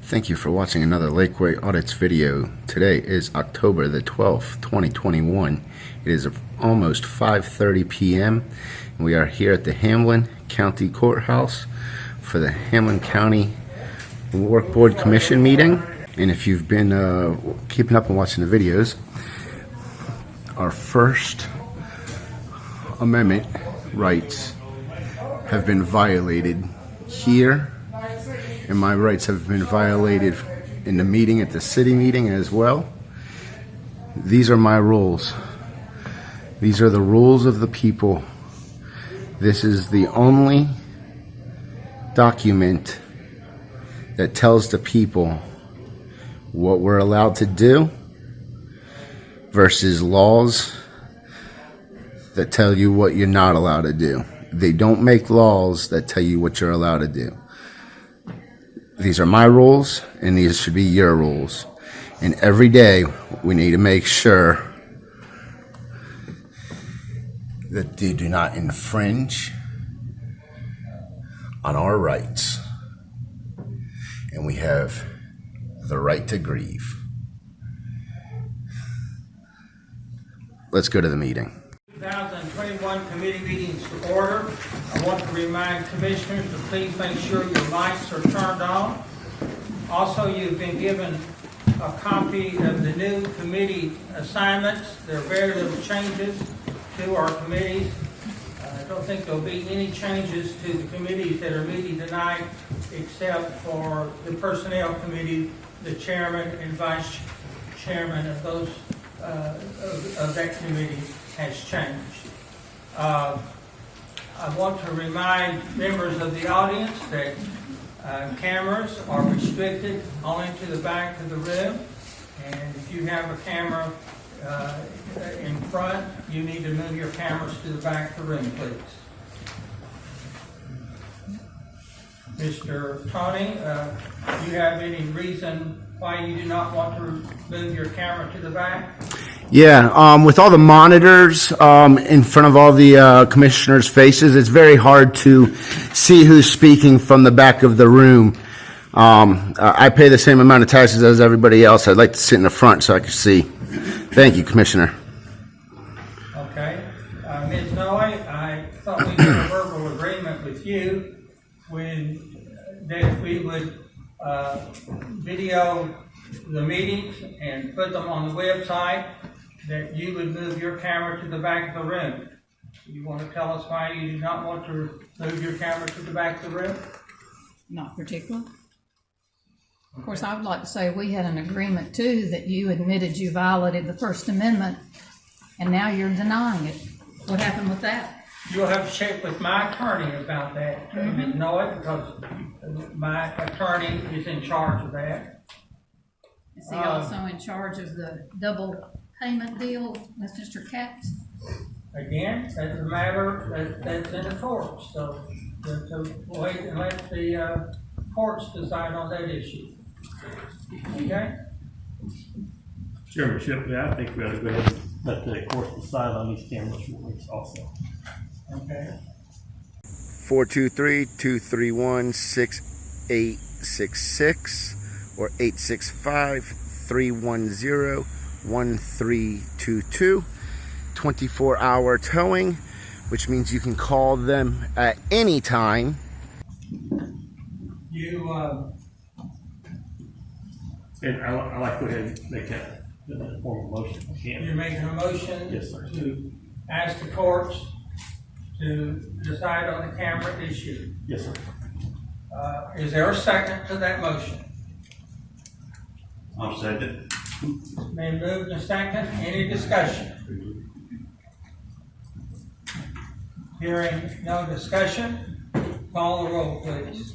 Thank you for watching another Lakeway Audits video. Today is October the 12th, 2021. It is almost 5:30 p.m. and we are here at the Hamblen County Courthouse for the Hamblen County Work Board Commission meeting. And if you've been keeping up and watching the videos, our First Amendment rights have been violated here, and my rights have been violated in the meeting, at the city meeting as well. These are my rules. These are the rules of the people. This is the only document that tells the people what we're allowed to do versus laws that tell you what you're not allowed to do. They don't make laws that tell you what you're allowed to do. These are my rules, and these should be your rules. And every day, we need to make sure that they do not infringe on our rights. And we have the right to grieve. Let's go to the meeting. 2021 committee meetings to order. I want to remind commissioners to please make sure your mics are turned on. Also, you've been given a copy of the new committee assignments. There are very little changes to our committees. I don't think there'll be any changes to the committees that are meeting tonight, except for the Personnel Committee. The chairman and vice chairman of those of that committee has changed. I want to remind members of the audience that cameras are restricted only to the back of the room, and if you have a camera in front, you need to move your cameras to the back of the room, please. Mr. Tony, do you have any reason why you do not want to move your camera to the back? Yeah, with all the monitors in front of all the commissioners' faces, it's very hard to see who's speaking from the back of the room. I pay the same amount of taxes as everybody else. I'd like to sit in the front so I can see. Thank you, Commissioner. Okay. Ms. Noe, I thought we had a verbal agreement with you that we would video the meetings and put them on the website, that you would move your camera to the back of the room. You want to tell us why you do not want to move your camera to the back of the room? Not particular. Of course, I would like to say we had an agreement too that you admitted you violated the First Amendment, and now you're denying it. What happened with that? You'll have to check with my attorney about that. Ms. Noe, because my attorney is in charge of that. Is he also in charge of the double payment deal with Mr. Katz? Again, that's a matter that's in the courts, so wait and let the courts decide on that issue. Okay? Chairman Shipley, I think we ought to go ahead and let the courts decide on these cameras rulings also. Okay. 423-231-6866 or 865-310-1322. 24-hour towing, which means you can call them at any time. And I'd like to go ahead and make that formal motion. You're making a motion? Yes, sir. To ask the courts to decide on the camera issue. Yes, sir. Is there a second to that motion? I'll second. Been moved and second. Any discussion? Hearing no discussion, call the roll, please.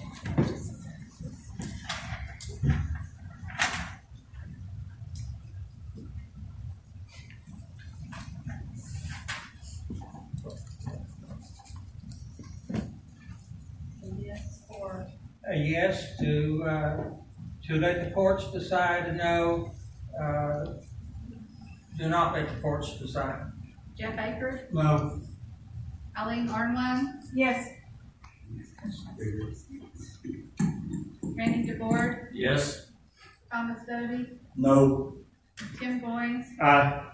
A yes to let the courts decide, a no, do not let the courts decide. Jeff Akers? No. Eileen Arnwine? Yes. Randy Danny DeBoer, Yes. Thomas Doty, No. Tim Goins, Aye.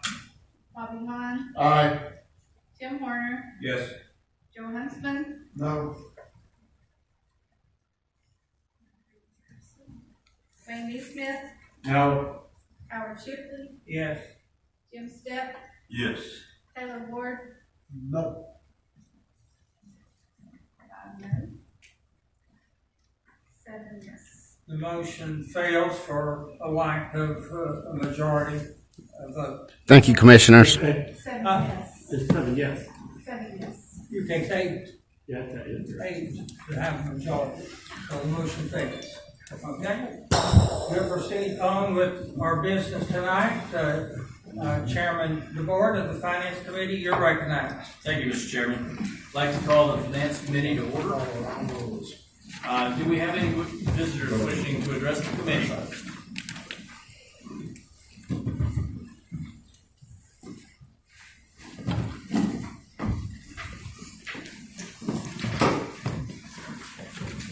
Bobby Hahn, Aye. Tim Horner, Yes. Joe Huntsman, No. Wayne Neesmith, No. Howard Shipley, Yes. Jim Stepp, Yes. Taylor Ward, No. 5 no. 7 yes. The motion fails for a lack of a majority vote. Thank you, commissioners. Okay. 7 yes. It's 7 yes. 7 yes. You take eight Yeah, that is. to have a majority, so the motion fails. Okay? We'll proceed on with our business tonight. Chairman DeBoer of the Finance Committee, you're recognized. Thank you, Mr. Chairman. I'd like to call the Finance Committee to order. Do we have any visitors wishing to address the committee?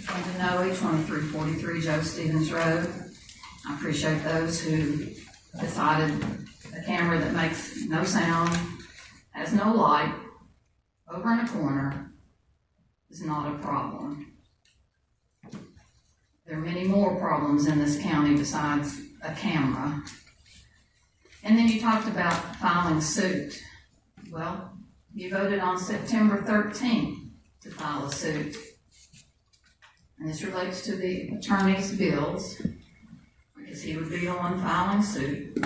Want to know each 2343 Joe Stevens Road. I appreciate those who decided a camera that makes no sound, has no light, over in a corner, is not a problem. There are many more problems in this county besides a camera. And then you talked about filing suit. Well, you voted on September 13th to file a suit. And this relates to the attorney's bills, because he would be the one filing suit.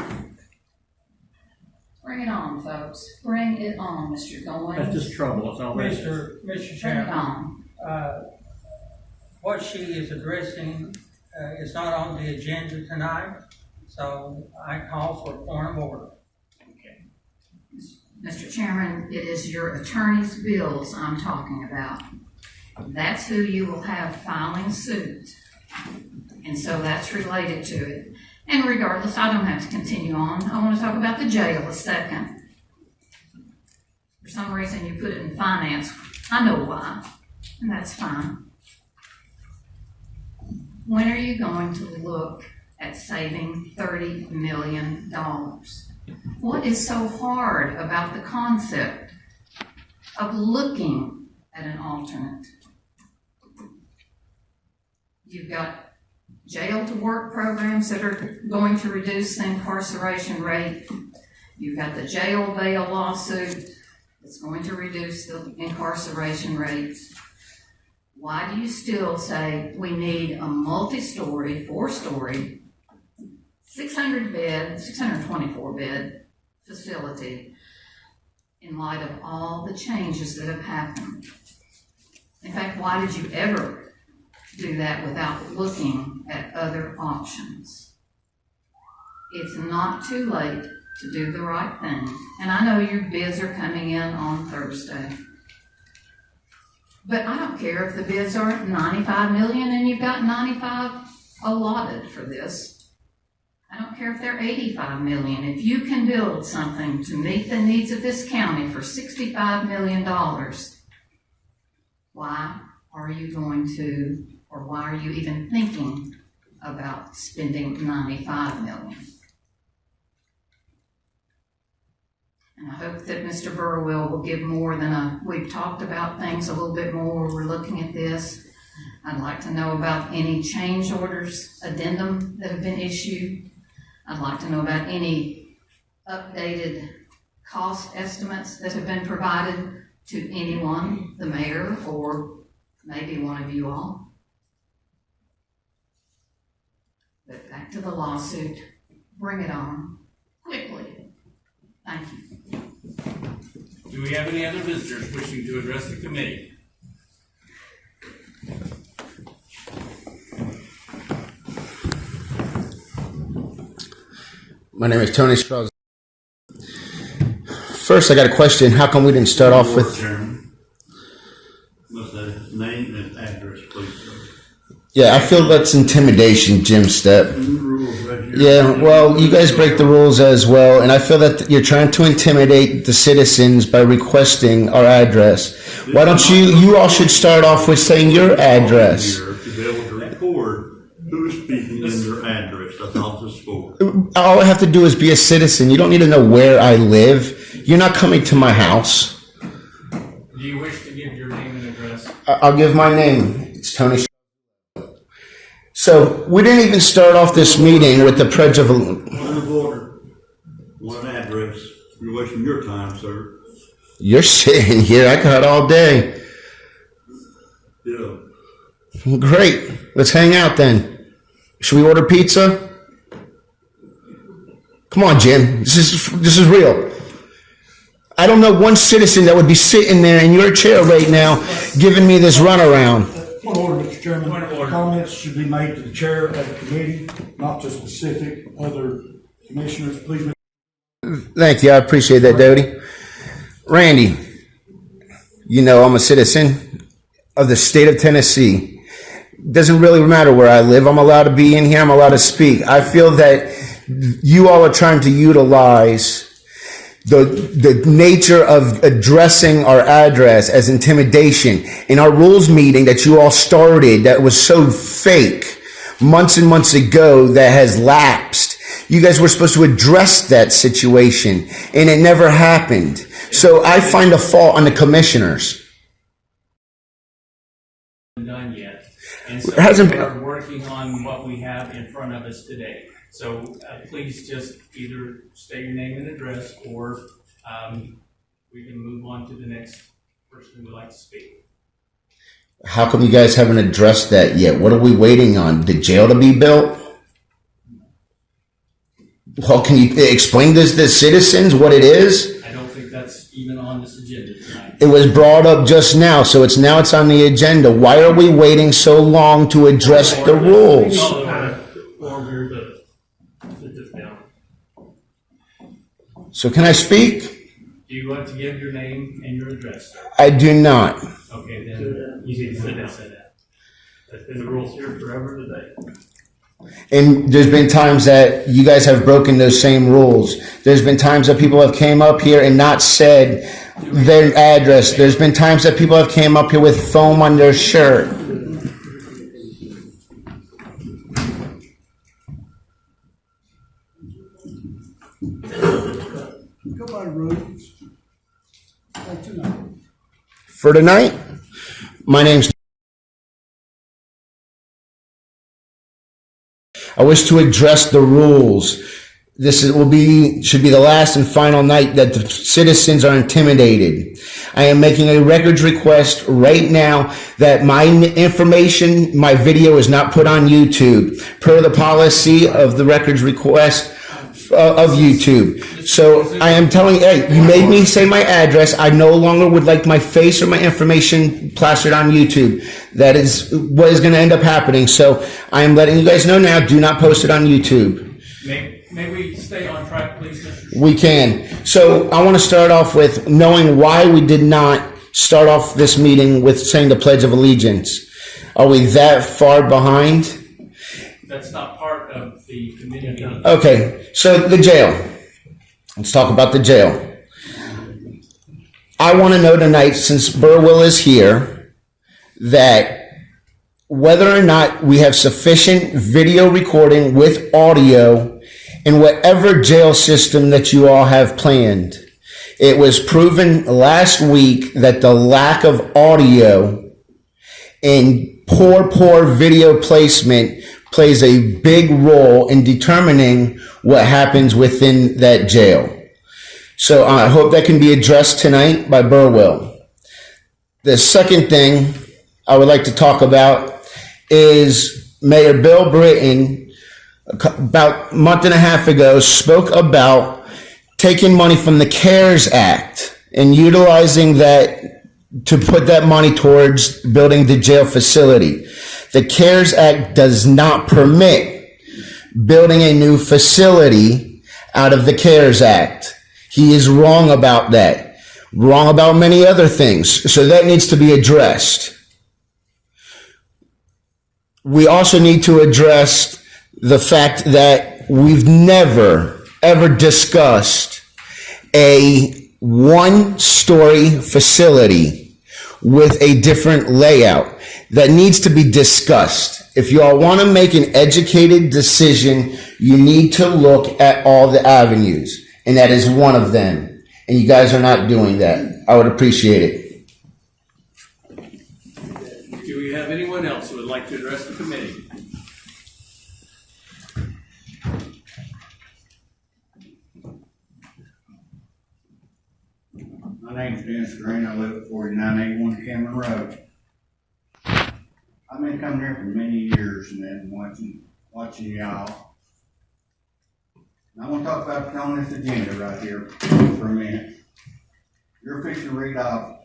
Bring it on, folks. Bring it on, Mr. Goins. That's just trouble. It's all that is. Mr. Bring it Chairman, on. what she is addressing is not on the agenda tonight, so I call for a point of order. Mr. Chairman, it is your attorney's bills I'm talking about. That's who you will have filing suit. And so that's related to it. And regardless, I don't have to continue on. I want to talk about the jail a second. For some reason, you put it in finance. I know why, and that's fine. When are you going to look at saving $30 million? What is so hard about the concept of looking at an alternate? You've got jail to work programs that are going to reduce the incarceration rate. You've got the jail bail lawsuit that's going to reduce the incarceration rates. Why do you still say we need a multi-story, 4-story, 624 bed facility in light of all the changes that have happened? In fact, why did you ever do that without looking at other options? It's not too late to do the right thing. And I know your bids are coming in on Thursday. But I don't care if the bids are at $95 million and you've got 95 allotted for this. I don't care if they're $85 million. If you can build something to meet the needs of this county for $65 million, why are you going to, or why are you even thinking about spending $95 million? And I hope that Mr. Burwell will give more than we've talked about things a little bit more. We're looking at this. I'd like to know about any change orders, addendum that have been issued. I'd like to know about any updated cost estimates that have been provided to anyone, the mayor, or maybe one of you all. But back to the lawsuit. Bring it on quickly. Thank you. Do we have any other visitors wishing to address the committee? My name is Tony Strauss. First, I got a question. How come we didn't start off with... Chairman, what's the name and address, please, sir? Yeah, I feel that's intimidation, Jim Stepp. Rules right here. Yeah, well, you guys break the rules as well, and I feel that you're trying to intimidate the citizens by requesting our address. Why don't you all should start off with saying your address. Here to be able to record Who is speaking in your address? That's all this for. All I have to do is be a citizen. You don't need to know where I live. You're not coming to my house. Do you wish to give your name and address? I'll give my name. It's Tony. So we didn't even start off this meeting with the pledge of. Point of order. One address. You're wasting your time, sir. You're sitting here. I got all day. Yeah. Great. Let's hang out then. Should we order pizza? Come on, Jim. This is real. I don't know one citizen that would be sitting there in your chair right now giving me this runaround. Point of order, Mr. Chairman. Point of order. Comments should be made to the chair of the committee, not to specific other commissioners. Please. Thank you. I appreciate that, Doty. Randy, you know I'm a citizen of the state of Tennessee. Doesn't really matter where I live. I'm allowed to be in here. I'm allowed to speak. I feel that you all are trying to utilize the nature of addressing our address as intimidation. In our rules meeting that you all started that was so fake months and months ago that has lapsed. You guys were supposed to address that situation and it never happened. So I find a fault on the commissioners. Done yet. And so It hasn't we been- are working on what we have in front of us today. So please just either state your name and address, or we can move on to the next person who would like to speak. How come you guys haven't addressed that yet? What are we waiting on? The jail to be built? Well, can you explain this to the citizens what it is? I don't think that's even on this agenda tonight. It was brought up just now, so it's on the agenda. Why are we waiting so long to address the rules? Order to sit this down. So can I speak? Do you want to give your name and your address, sir? I do not. Okay, then you need to sit down. That's been the rules here forever today. And there's been times that you guys have broken those same rules. There's been times that people have came up here and not said their address. There's been times that people have came up here with foam on their shirt. Go by rules. Like tonight. For tonight, my name's... I wish to address the rules. This should be the last and final night that the citizens are intimidated. I am making a records request right now that my information, my video is not put on YouTube per the policy of the records request of YouTube. So I am telling, hey, you made me say my address. I no longer would like my face or my information plastered on YouTube. That is what is going to end up happening. So I am letting you guys know now, do not post it on YouTube. May we stay on track, please, Mr. We can. So I want to start off with knowing why we did not start off this meeting with saying the Pledge of Allegiance. Are we that far behind? That's not part of the committee meeting. Okay, so the jail. Let's talk about the jail. I want to know tonight, since Burwell is here, that whether or not we have sufficient video recording with audio in whatever jail system that you all have planned. It was proven last week that the lack of audio and poor video placement plays a big role in determining what happens within that jail. So I hope that can be addressed tonight by Burwell. The second thing I would like to talk about is Mayor Bill Britton, about a month and a half ago, spoke about taking money from the CARES Act and utilizing that to put that money towards building the jail facility. The CARES Act does not permit building a new facility out of the CARES Act. He is wrong about that. Wrong about many other things. So that needs to be addressed. We also need to address the fact that we've never, ever discussed a one-story facility with a different layout. That needs to be discussed. If you all want to make an educated decision, you need to look at all the avenues, and that is one of them. And you guys are not doing that. I would appreciate it. Do we have anyone else who would like to address the committee? My name's Dennis Green. I live at 4981 Cameron Road. I've been coming here for many years and then watching y'all. And I want to talk about on this agenda right here for a minute. You're fixing to read off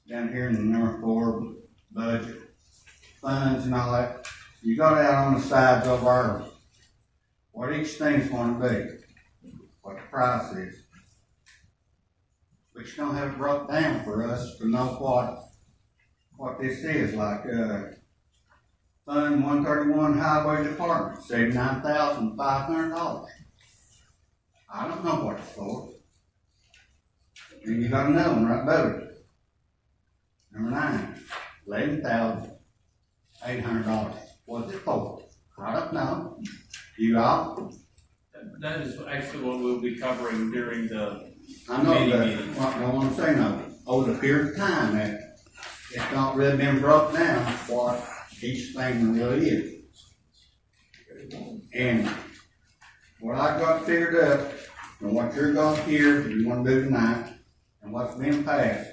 down here in the number 4 budget funds and all that. You got out on the sides of our what each thing's going to be, what the price is. But you don't have it broke down for us to know what this is, like, Fund 131 Highway Department, $79,500. I don't know what it's for. And you got another one right below it. Number 9, $11,800. What's it for? I don't know. You all? That is actually what we'll be covering during the I know committee that, meeting. what I want to say now, over the period of time that it's not really been broke down what each thing really is. And what I got figured up, and what you're going to hear, you want to do tonight, and what's been passed,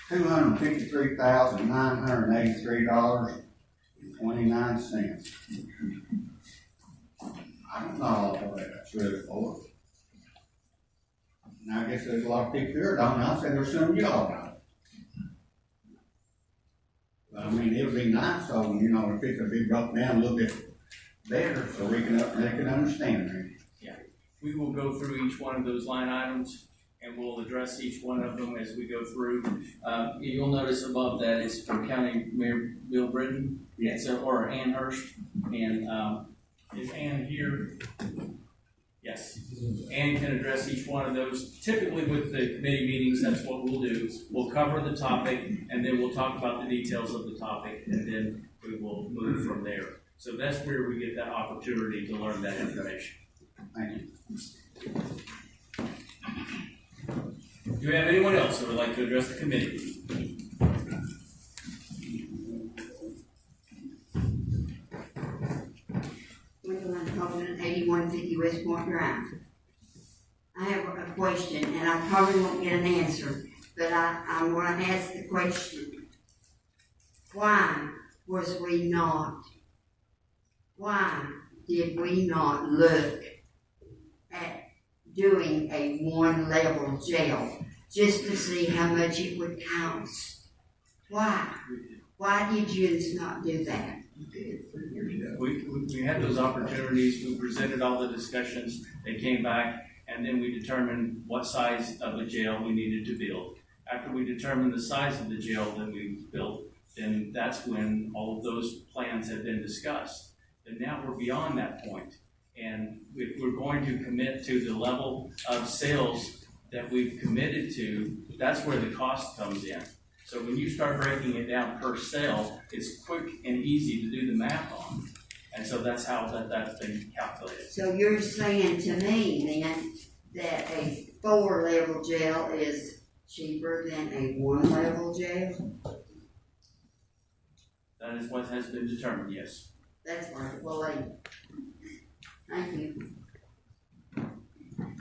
$253,983.29. I don't know what that's really for. And I guess there's a lot of people here don't know. I said there's some of y'all know. But I mean, it would be nice, so, you know, if it could be broke down a little bit better, so they can understand it. Yeah, we will go through each one of those line items, and we'll address each one of them as we go through. You'll notice above that it's for County Mayor Bill Britton, or Ann Hurst, and is Ann here? Yes, Ann can address each one of those. Typically with the committee meetings, that's what we'll do. We'll cover the topic, and then we'll talk about the details of the topic, and then we will move from there. So that's where we get that opportunity to learn that information. Thank you. Do we have anyone else who would like to address the committee? Gwendolyn Hamblen, 8150 West Point Drive. I have a question, and I probably won't get an answer, but I'm going to ask the question. Why did we not look at doing a one-level jail just to see how much it would cost? Why? Why did you not do that? We had those opportunities. We presented all the discussions. They came back, and then we determined what size of a jail we needed to build. After we determined the size of the jail that we built, then that's when all of those plans had been discussed. And now we're beyond that point. And if we're going to commit to the level of sales that we've committed to, that's where the cost comes in. So when you start breaking it down per sale, it's quick and easy to do the math on. And so that's how that's been calculated. So you're saying to me then that a 4-level jail is cheaper than a 1-level jail? That is what has been determined, yes. That's what I believe. Thank you.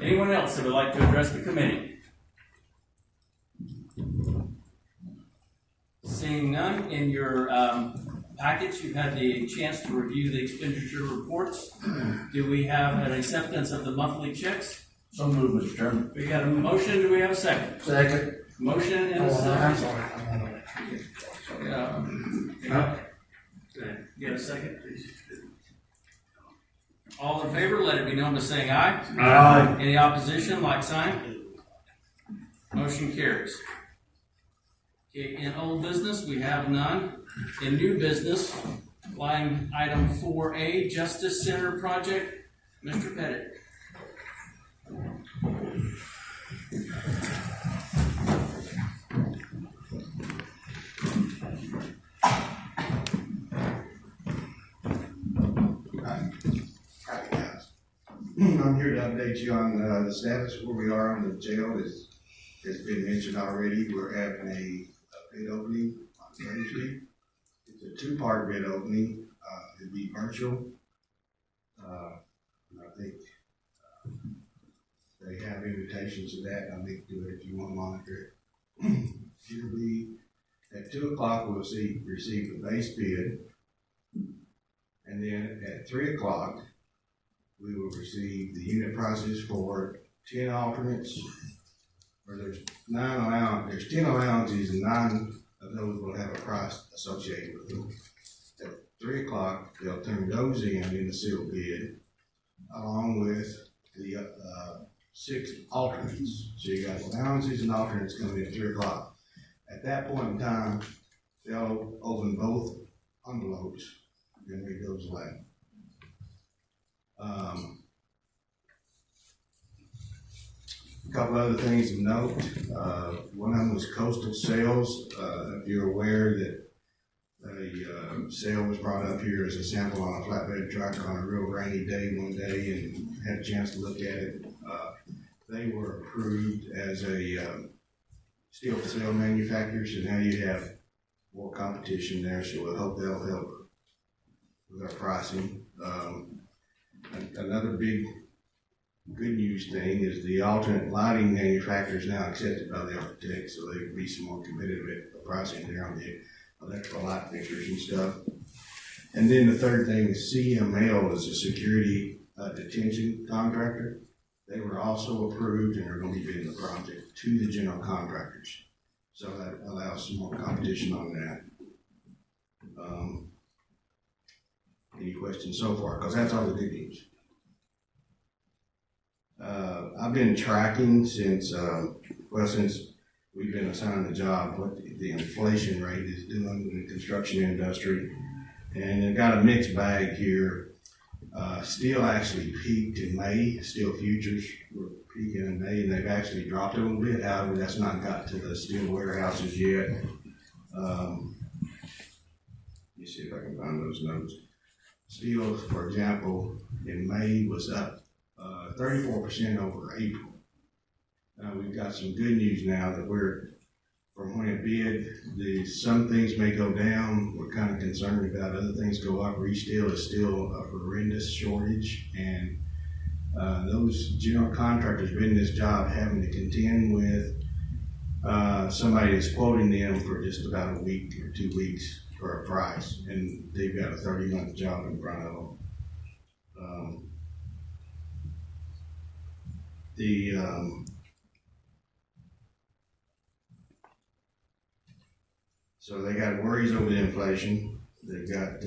Anyone else that would like to address the committee? Seeing none, in your package, you've had the chance to review the expenditure reports. Do we have an acceptance of the monthly checks? So moved, Mr. Chairman. We got a motion, do we have a second? Second. Motion and a I'm second. sorry. You have a second, please? All in favor, let it be known by saying aye. Aye. Any opposition, like sign? Motion carries. Okay, in old business, we have none. In new business, line item 4A, Justice Center Project, Mr. Pettit. I'm here to update you on the status where we are on the jail. As has been mentioned already, we're having a bid opening on Thursday. It's a two-part bid opening. It'll be virtual. And I think they have invitations to that. I'll make do it if you want to monitor it. It'll be at 2 o'clock. We'll receive the base bid, and then at 3 o'clock we will receive the unit prices for 10 alternates. Where there's 10 allowances, and 9 of those will have a price associated with them. At 3 o'clock, they'll turn those in the sealed bid, along with the 6 alternates. So you got allowances and alternates coming in at 3 o'clock. At that point in time, they'll open both envelopes and read those aloud. A couple other things of note. One of them was coastal sales. If you're aware that a sale was brought up here as a sample on a flatbed truck on a real rainy day one day, and had a chance to look at it. They were approved as a steel sale manufacturer, so now you have more competition there, so we hope that'll help with our pricing. Another big good news thing is the alternate lighting manufacturers now accepted by the architect, so they can be some more competitive at pricing there on the electrical light fixtures and stuff. And then the third thing is CML is a security detention contractor. They were also approved and are going to be bidding the project to the general contractors. So that allows some more competition on that. Any questions so far? Because that's all the good news. I've been tracking since we've been assigned the job, what the inflation rate is doing in the construction industry. And it got a mixed bag here. Steel actually peaked in May. Steel futures were peaking in May, and they've actually dropped a little bit. However, that's not got to the steel warehouses yet. Let me see if I can find those notes. Steel, for example, in May was up 34% over April. Now we've got some good news now that from when it bid, some things may go down. We're kind of concerned about other things go up. Steel is still a horrendous shortage, and those general contractors bidding this job having to contend with somebody that's quoting them for just about a week or 2 weeks for a price, and they've got a 30-month job in front of them. So they got worries over the inflation. They've got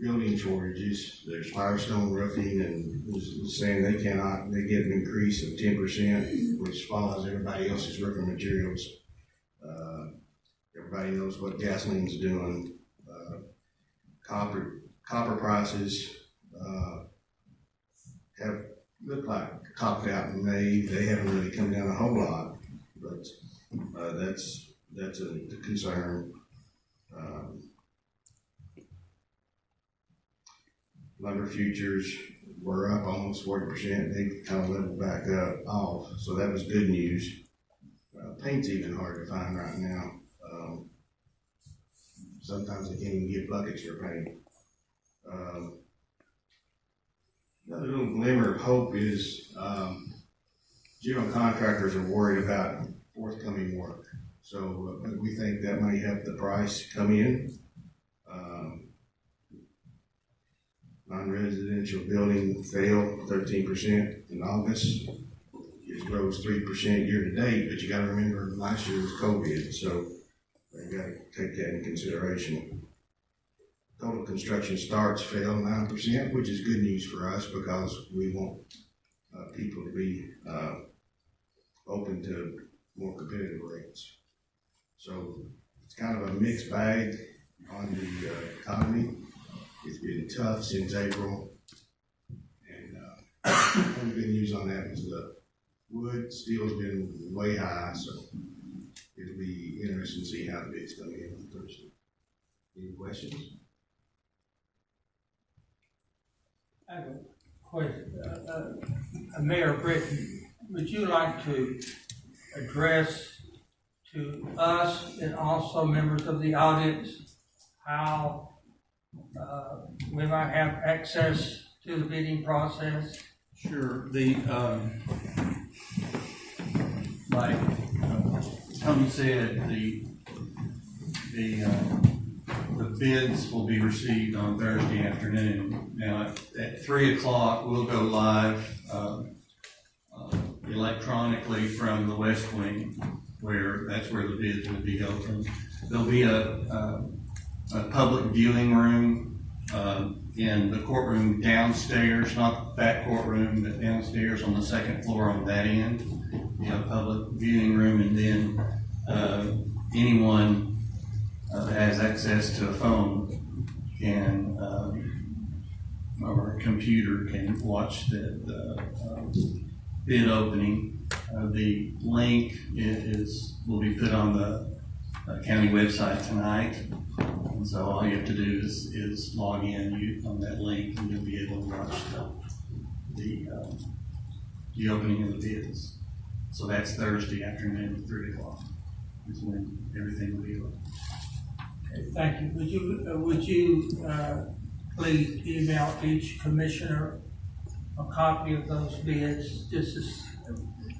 building shortages. There's Firestone Roofing, and was saying they get an increase of 10%, which follows everybody else's roofing materials. Everybody knows what gasoline's doing. Copper prices have looked like topped out in May. They haven't really come down a whole lot, but that's a concern. Lumber futures were up almost 40%. They kind of leveled back off, so that was good news. Paint's even hard to find right now. Sometimes they can't even get buckets for paint. Another little glimmer of hope is general contractors are worried about forthcoming work. So we think that might help the price come in. Non-residential building fell 13% in August. It rose 3% year to date, but you got to remember last year was COVID, so you got to take that in consideration. Total construction starts fell 9%, which is good news for us because we want people to be open to more competitive rates. So it's kind of a mixed bag on the economy. It's been tough since April, and the good news on that is the steel's been way high, so it'll be interesting to see how the bids come in on Thursday. Any questions? I have Mayor Britton, would you like to address to us and also members of the audience how we might have access to the bidding process? Sure, like Tony said, the bids will be received on Thursday afternoon. Now, at 3 o'clock, we'll go live, electronically from the West Wing, that's where the bids will be open. There'll be a public viewing room, in the courtroom downstairs, not that courtroom, but downstairs on the second floor on that end. You know, public viewing room, and then anyone that has access to a phone can or a computer can watch the bid opening. The link will be put on the county website tonight. And so all you have to do is log in on that link, and you'll be able to watch the opening of the bids. So that's Thursday afternoon at 3 o'clock is when everything will be open. Okay, thank you. Would you please email each commissioner a copy of those bids, just as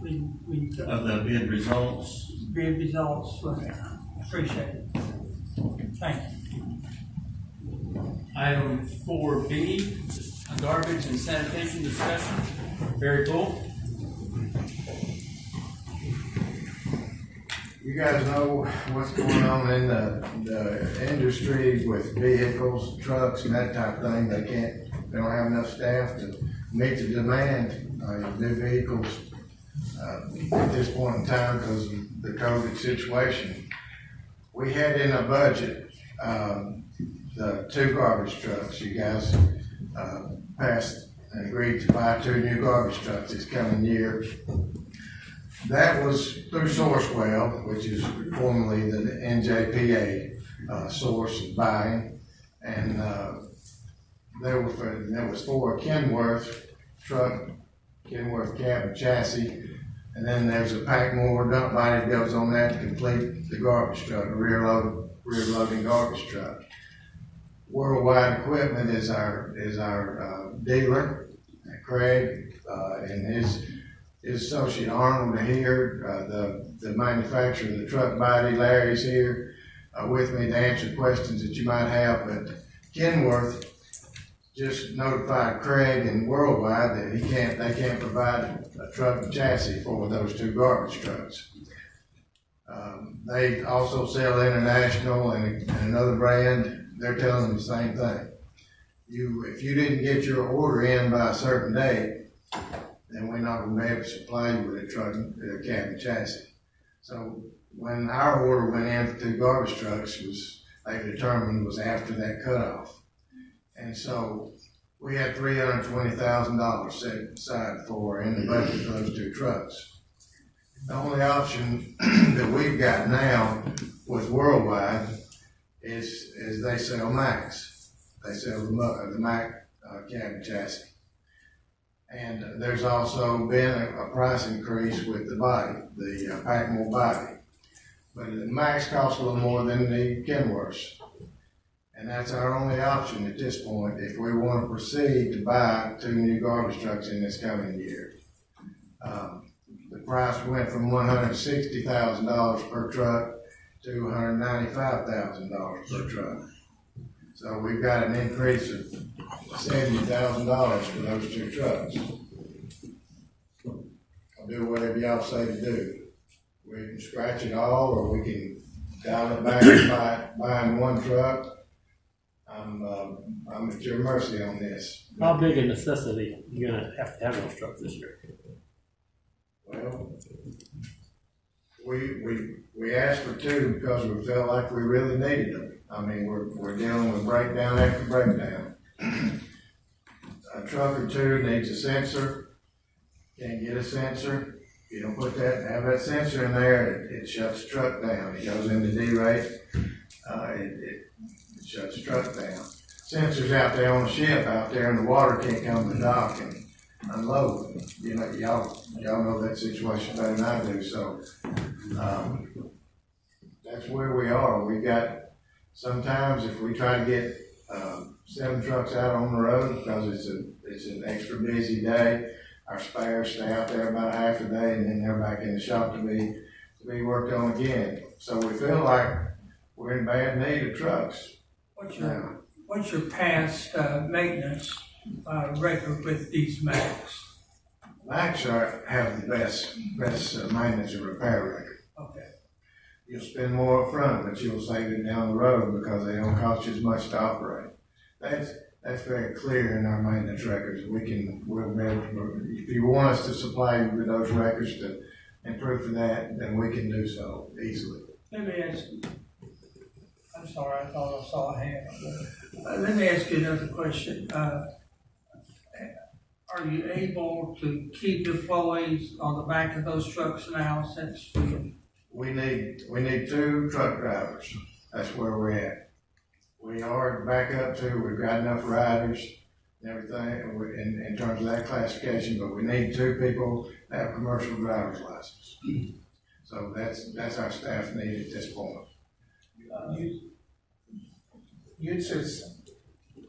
Of the bid results? Bid results, appreciate it. Thank you. Item 4B, garbage and sanitation discussion. Very cool. You guys know what's going on in the industry with vehicles, trucks, and that type of thing. They don't have enough staff to meet the demand of new vehicles at this point in time because of the COVID situation. We had in a budget the 2 garbage trucks. You guys passed and agreed to buy 2 new garbage trucks this coming year. That was through Sourcewell, which is formerly the NJPA source of buying, and there was for a Kenworth truck, Kenworth cab and chassis, and then there's a Packmore dump body that goes on that to complete the garbage truck, a rear loading garbage truck. Worldwide Equipment is our dealer, Craig, and his associate Arnold are here, the manufacturer of the truck body, Larry's here with me to answer questions that you might have. But Kenworth just notified Craig and Worldwide that they can't provide a truck and chassis for those 2 garbage trucks. They also sell International and another brand. They're telling them the same thing. If you didn't get your order in by a certain date, then we're not going to be able to supply you with a truck, a cab and chassis. So when our order went in for 2 garbage trucks, they determined was after that cutoff. And so we had $320,000 set aside in the budget for those 2 trucks. The only option that we've got now with Worldwide is they sell Max. They sell the Mac cab and chassis. And there's also been a price increase with the body, the Packmore body. But the Max costs a little more than the Kenworths. And that's our only option at this point if we want to proceed to buy 2 new garbage trucks in this coming year. The price went from $160,000 per truck to $195,000 per truck. So we've got an increase of $70,000 for those 2 trucks. I'll do whatever y'all say to do. We can scratch it all, or we can dial it back and buying 1 truck. I'm at your mercy on this. How big a necessity you're gonna have to have those trucks this year? Well, we asked for 2 because we felt like we really needed them. I mean, we're dealing with breakdown after breakdown. A truck or 2 needs a sensor. Can't get a sensor. If you don't have that sensor in there, it shuts the truck down. It goes into D-rate. It shuts the truck down. sensors out there on the ship out there and the water can't come to the dock and unload. You know, y'all know that situation better than I do, so, that's where we are. We got, sometimes if we try to get, 7 trucks out on the road because it's an extra busy day, our spares stay out there about half a day and then they're back in the shop to be worked on again. So we feel like we're in bad need of trucks. What's your past maintenance record with these Macs? Macs have the best maintenance and repair record. Okay. You'll spend more up front, but you'll save it down the road because they don't cost you as much to operate. That's very clear in our maintenance records. We'll be able, if you want us to supply you with those records and proof of that, then we can do so easily. Let me ask you, I'm sorry, I thought I saw a hand. Let me ask you another question. Are you able to keep employees on the back of those trucks now since we need 2 truck drivers. That's where we're at. We are back up to, we've got enough riders and everything in terms of that classification, but we need 2 people that have commercial driver's license. So that's our staff need at this point. You said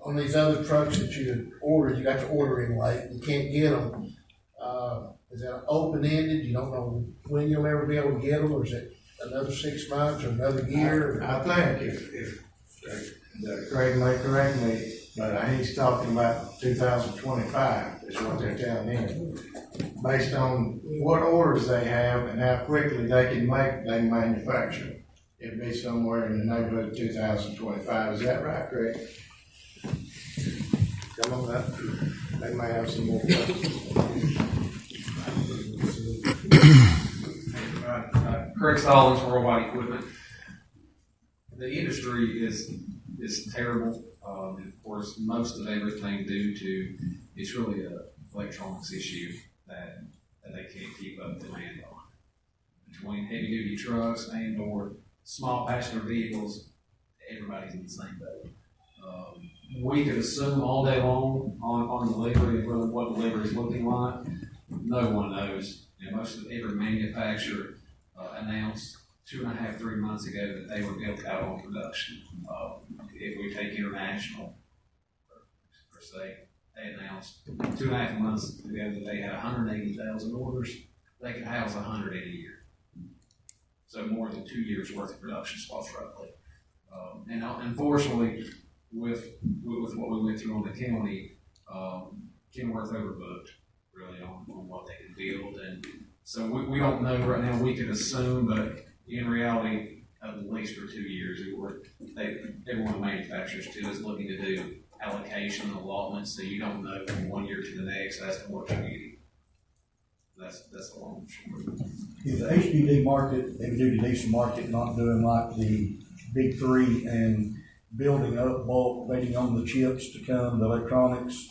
on these other trucks that you ordered, you got to order in late, you can't get them. Is that open-ended? You don't know when you'll ever be able to get them, or is it another 6 months or another year? I think if Craig may correct me, but he's talking about 2025 is what they're telling him. Based on what orders they have and how quickly they can manufacture. It'd be somewhere in the neighborhood of 2025. Is that right, Craig? Come on up. They may have some more questions. Craig Stallings, Worldwide Equipment. The industry is terrible. Of course, most of everything due to, it's really a electronics issue that they can't keep up demand on. Between heavy duty trucks and or small passenger vehicles, everybody's in the same boat. We could assume all day long on delivery and really what delivery is looking like. No one knows. Most of every manufacturer announced 2.5, 3 months ago that they were built out on production. If we take international, per se, they announced 2.5 months ago that they had 180,000 orders. They could house 100 in a year. So more than 2 years worth of production spots roughly. And unfortunately, with what we went through on the county, Kenworth overbooked really on what they could build. And so we don't know right now. We could assume, but in reality, at least for 2 years, every one of the manufacturers too is looking to do allocation allotments, so you don't know from 1 year to the next as to what you're getting. That's the long and short. Is the HDD market, heavy duty diesel market, not doing like the big 3 and building up bulk, waiting on the chips to come, the electronics?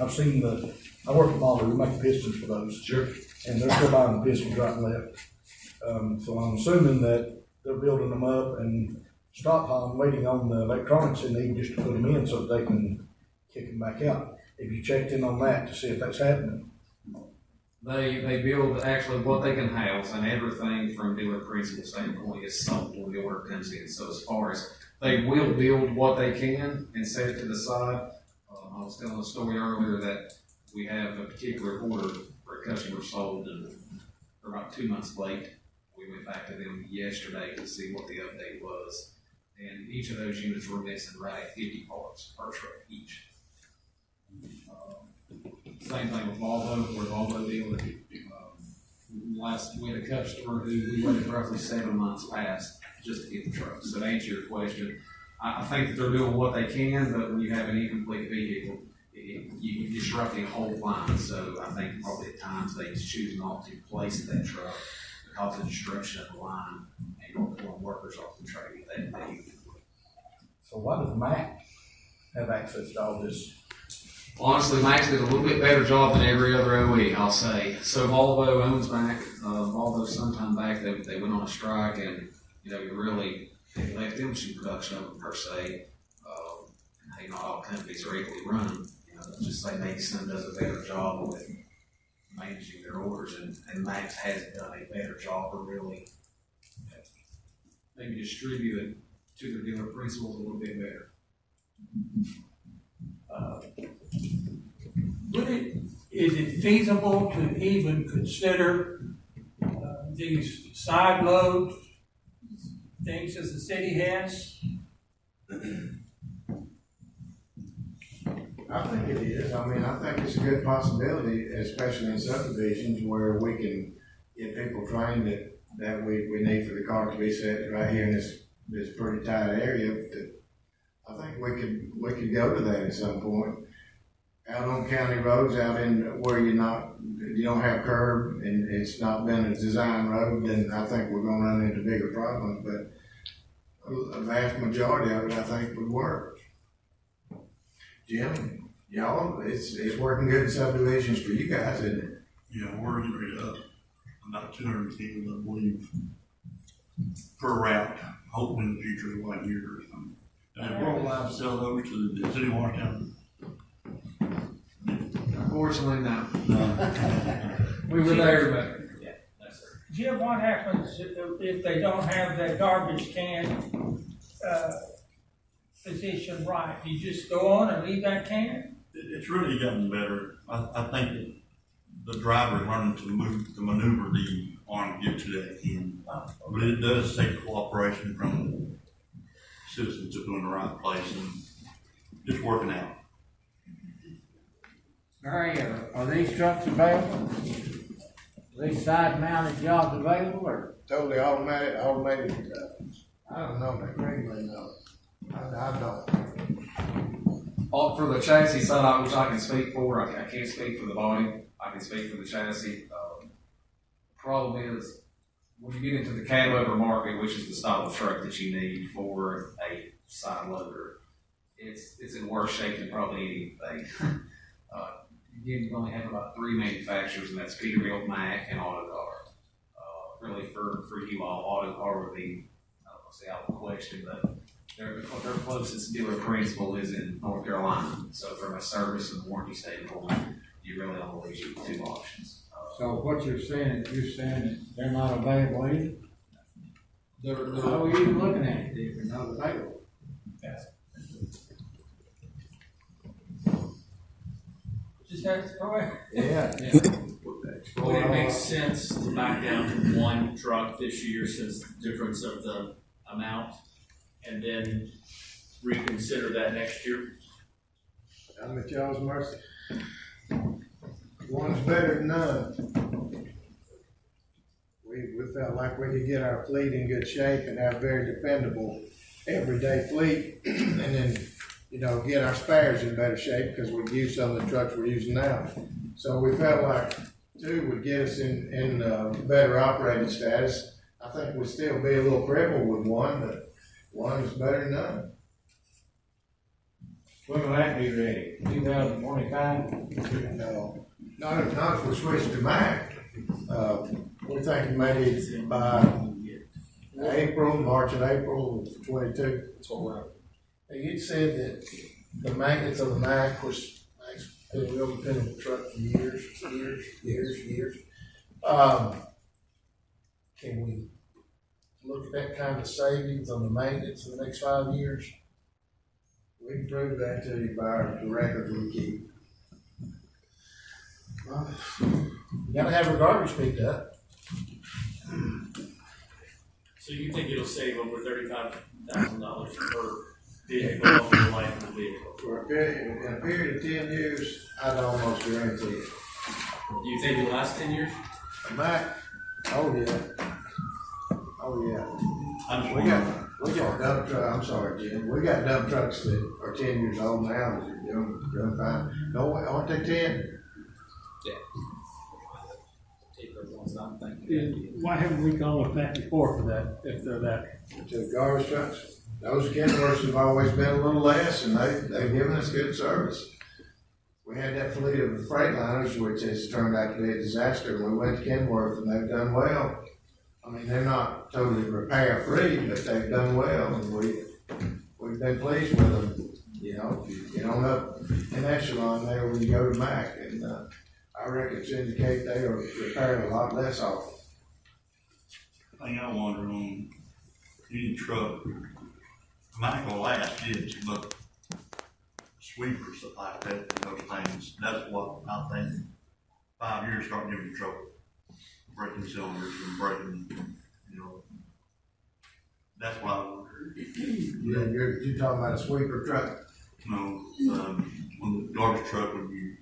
I've seen I work at Mahler, we make pistons for those. Sure. And they're still buying the pistons right and left. So I'm assuming that they're building them up and stockpiling, waiting on the electronics they need just to put them in so that they can kick them back out. Have you checked in on that to see if that's happening? They build actually what they can house, and everything from dealer principal standpoint is sold when the order comes in. So as far as they will build what they can and set it to the side. I was telling a story earlier that we have a particular order for a customer sold and they're about 2 months late. We went back to them yesterday to see what the update was. And each of those units were missing right at 50 parts per truck each. Same thing with Volvo, where Volvo deal with we had a customer who we waited roughly 7 months past just to get the truck. So to answer your question, I think that they're doing what they can, but when you have an incomplete vehicle, you disrupt the whole line. So I think probably at times they choose not to place that truck because of the destruction of the line and pulling workers off the trade that day. So why does Mac have access to all this? Honestly, Max did a little bit better job than every other OE, I'll say. So Volvo owns Mac. Volvo sometime back, they went on a strike and, it really left them some production of them per se. think not all companies are equally run. You know, let's just say maybe some does a better job with managing their orders, and Max hasn't done a better job of really maybe distributing to their dealer principals a little bit better. Is it feasible to even consider these side load things as the city has? I think it is. I mean, I think it's a good possibility, especially in subdivisions where we can get people trained that we need for the car to be set right here in this pretty tight area. I think we could go to that at some point. Out on county roads, out in where you don't have curb and it's not been a design road, then I think we're gonna run into bigger problems, but a vast majority of it I think would work. Jim, y'all, it's working good in subdivisions for you guys, isn't it? Yeah, we're about 210, I believe, per route. Hoping in the future is 1 year or something. And we're allowed to sell over to the city of Washington. Unfortunately, no. We were there, but yeah, no, sir. Jim, what happens if they don't have that garbage can position right? You just go on and leave that can? It's really gotten better. I think that the driver is learning to maneuver the arm to get to that can. But it does take cooperation from citizens to doing the right place, and it's working out. Mary, are these trucks available? Are these side mounted jobs available or? Totally automated. I don't know, that Greg may know. I don't. For the chassis side, which I can speak for, I can't speak for the body. I can speak for the chassis. Problem is, when you get into the cab loader market, which is the style of truck that you need for a side loader, it's in worse shape than probably anything. You only have about 3 manufacturers, and that's Peterbilt, Mack, and Autocar. Really, for you all, Autocar would be, I don't want to say out of question, but their closest dealer principal is in North Carolina. So from a service and warranty standpoint, you really only leave 2 options. So what you're saying that they're not available either? How are you even looking at it if they're not available? Yes. Just have to go ahead. Yeah. Would it make sense to back down to 1 truck this year since the difference of the amount, and then reconsider that next year? I'm at y'all's mercy. One's better than none. We felt like we could get our fleet in good shape and have very dependable everyday fleet, and then, get our spares in better shape because we'd use some of the trucks we're using now. So we felt like 2 would get us in better operating status. I think we'd still be a little crippled with 1, but 1 is better than none. When will that be ready? 2025? No, not if we switch to Mac. We're thinking maybe by March and April of 22. That's what we're. You'd said that the maintenance of the Mac was a real dependable truck for years. Can we look at that kind of savings on the maintenance in the next 5 years? We can prove that to you by the records we keep. You gotta have your garbage picked up. So you think it'll save over $35,000 per vehicle over the life of the vehicle? In a period of 10 years, I'd almost guarantee it. Do you think it'll last 10 years? Mac, oh yeah. We got dump trucks. I'm sorry, Jim. We got dump trucks that are 10 years old now that are doing fine. No, aren't they 10? Yeah. Take those ones I'm thinking. Why haven't we gone with back and forth for that, if they're that? To garbage trucks. Those Kenworths have always been a little less, and they've given us good service. We had that fleet of Freightliners, which has turned out to be a disaster. We went to Kenworth, and they've done well. I mean, they're not totally repair free, but they've done well, and we've been pleased with them. You know, if you get on up in echelon there when you go to Mac, and, I records indicate they are repaired a lot less often. Thing I wonder on any truck, Michael last did, but sweepers like that, and those things, that's what I think 5 years start giving you trouble. Breaking cylinders and breaking, you know, that's what I wonder. You're talking about a sweeper truck? No, when the garbage truck would be,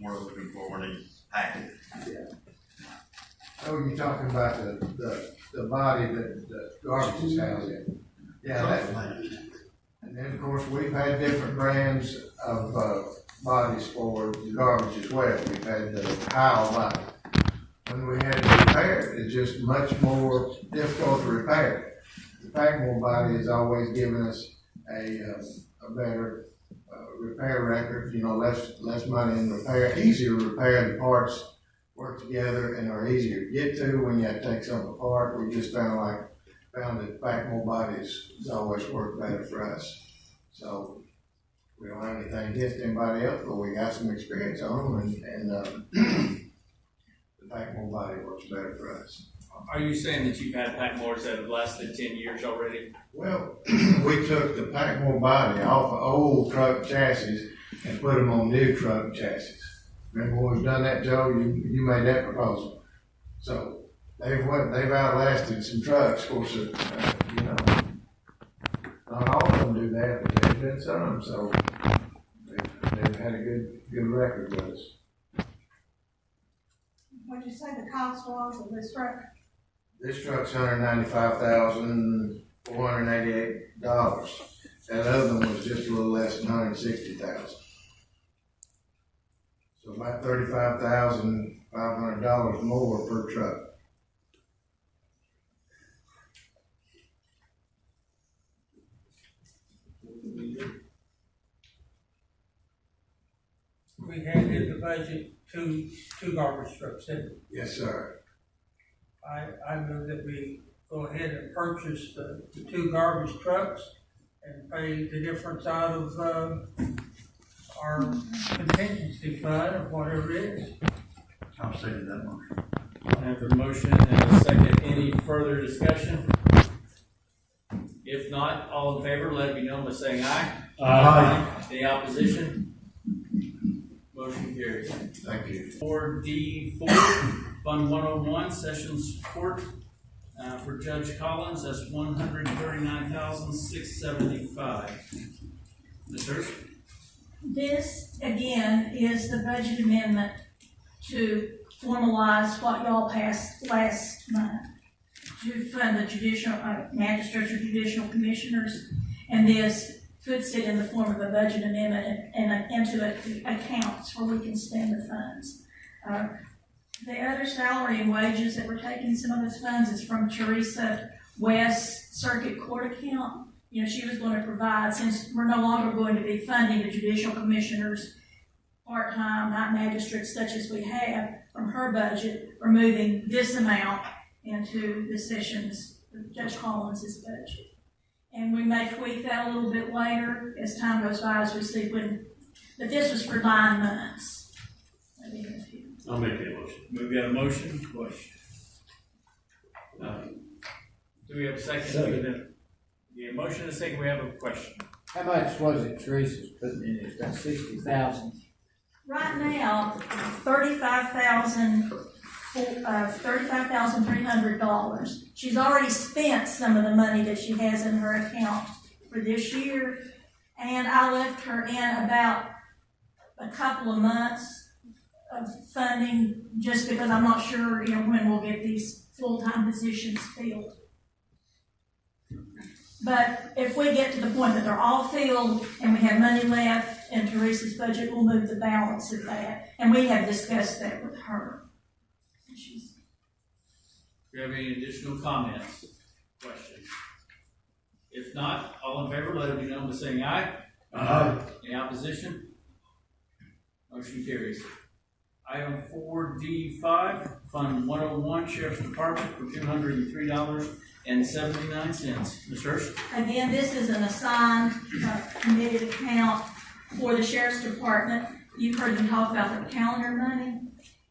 we're looking for when they pack it. Oh, you're talking about the body that the garbage is housed in. Yeah, that, and then of course we've had different brands of, bodies for the garbage as well. We've had the Heil body. When we had to repair it, it's just much more difficult to repair. The Packmore body has always given us a better repair record, you know, less money in repair, easier to repair. The parts work together and are easier to get to when you have to take something apart. We just found that Packmore bodies has always worked better for us. So we don't have anything against anybody else, but we got some experience on them, and the Packmore body works better for us. Are you saying that you've had Packmores that have lasted 10 years already? Well, we took the Packmore body off of old truck chassis and put them on new truck chassis. Remember when we've done that, Joe? You made that proposal. So they've outlasted some trucks. Of course, you know, not all of them do that, but there's been some. So they've had a good record with us. What'd you say the cost was of this truck? This truck's $195,488. That other one was just a little less than $160,000. So about $35,500 more per truck. We had in the budget two garbage trucks, didn't we? Yes, sir. I move that we go ahead and purchase the two garbage trucks and pay the difference out of, our contingency fund or whatever it is. I'll second that motion. I have a motion and a second. Any further discussion? If not, all in favor, let it be known by saying aye. Aye. Any opposition? Motion carries. Thank you. 4D4, Fund 101, Session Support for Judge Collins, that's $139,675. Ms. Hurst? This, again, is the budget amendment to formalize what y'all passed last month to fund the judicial, magistrates or judicial commissioners. And this puts it in the form of a budget amendment and into accounts where we can spend the funds. The other salary and wages that we're taking some of those funds is from Teresa West's Circuit Court account. You know, she was going to provide, since we're no longer going to be funding the judicial commissioners part-time, night magistrates such as we have from her budget, we're moving this amount into the sessions of Judge Collins' budget. And we may tweak that a little bit later as time goes by as we see when, but this was for 9 months. I'll make that motion. We've got a motion. Question. Do we have a second? Yeah, motion and a second. We have a question. How much was it Teresa's putting in it? That's 60,000. Right now, $35,300. She's already spent some of the money that she has in her account for this year, and I left her in about a couple of months of funding just because I'm not sure, you know, when we'll get these full-time positions filled. But if we get to the point that they're all filled and we have money left in Teresa's budget, we'll move the balance of that. And we have discussed that with her. Do you have any additional comments, questions? If not, all in favor, let it be known by saying aye. Aye. Any opposition? Motion carries. Item 4D5, Fund 101, Sheriff's Department for $203.86. $1,082.79. Ms. Hurst? Again, this is an assigned, committed account for the sheriff's department. You've heard them talk about the calendar money,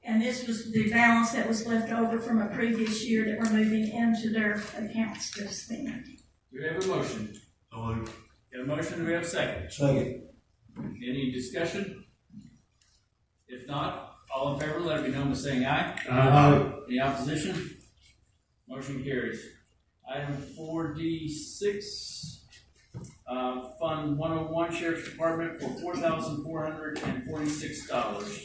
and this was the balance that was left over from a previous year that we're moving into their accounts to spend. Do we have a motion? So moved. Got a motion, do we have a second? Second. Any discussion? If not, all in favor, let it be known by saying aye. Aye. Any opposition? Motion carries. Item 4D6, Fund 101, Sheriff's Department for $4,446.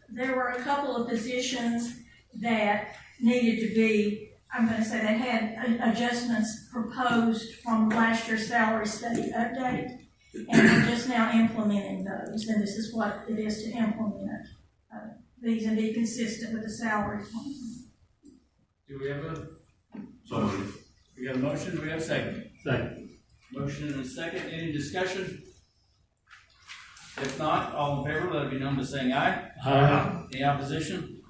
There were a couple of positions that needed to be, I'm gonna say they had adjustments proposed from last year's salary study update, and we're just now implementing those, and this is what it is to implement these and be consistent with the salary plan. Do we have a, So moved. we got a motion, do we have a second? Second. Motion and a second, any discussion? If not, all in favor, let it be known by saying aye. Aye. Any opposition?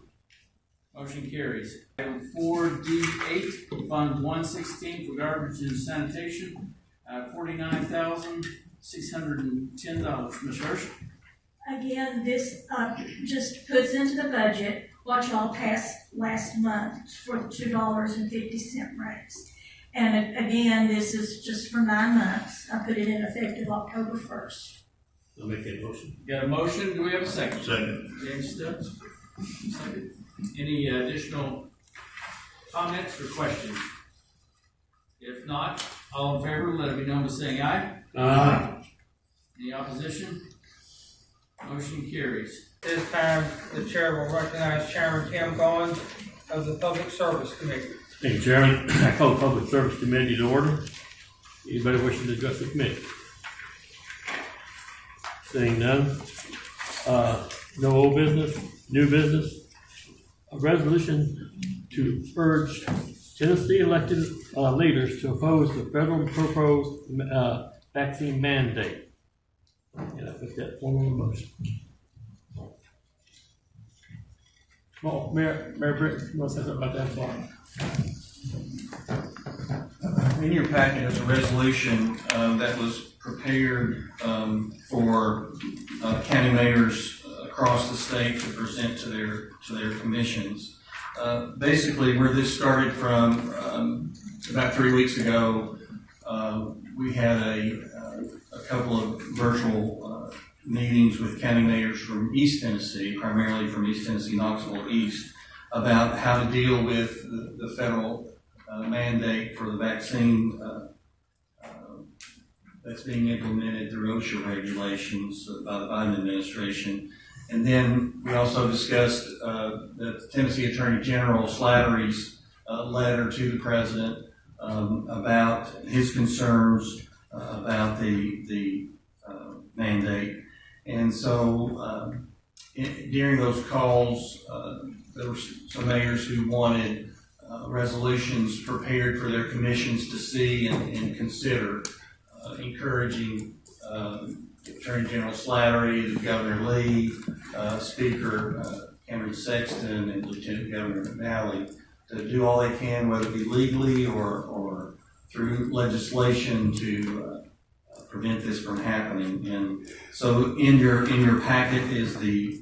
Motion carries. Item 4D8, Fund 116 for garbage and sanitation, $49,610. Ms. Hurst? Again, this just puts into the budget what y'all passed last month for the $2.50 raise. And again, this is just for 9 months. I put it in effective October 1st. I'll make that motion. Got a motion, do we have a second? Second. James Stubbs? Second. Any additional comments or questions? If not, all in favor, let it be known by saying aye. Aye. Any opposition? Motion carries. This time, the chair will recognize Chairman Tim Goins of the Public Service Committee. Thank you, Chairman. I call the Public Service Committee to order. Anybody wishing to address the committee? Seeing none. No old business, new business. A resolution to urge Tennessee elected leaders to oppose the federal proposed vaccine mandate. And I put that form on the motion. Oh, Mayor Britton, you want to say something about that one? In your packet is a resolution that was prepared for county mayors across the state to present to their commissions. Basically, where this started from, about 3 weeks ago, we had a couple of virtual meetings with county mayors from East Tennessee, primarily from East Tennessee, Knoxville East, about how to deal with the federal mandate for the vaccine that's being implemented through OSHA regulations by the Biden administration. And then we also discussed the Tennessee Attorney General Slattery's letter to the president about his concerns about the mandate. And so during those calls, there were some mayors who wanted resolutions prepared for their commissions to see and consider, encouraging Attorney General Slattery, Governor Lee, Speaker Cameron Sexton, and Lieutenant Governor McNally to do all they can, whether it be legally or through legislation, to prevent this from happening. And so in your packet is the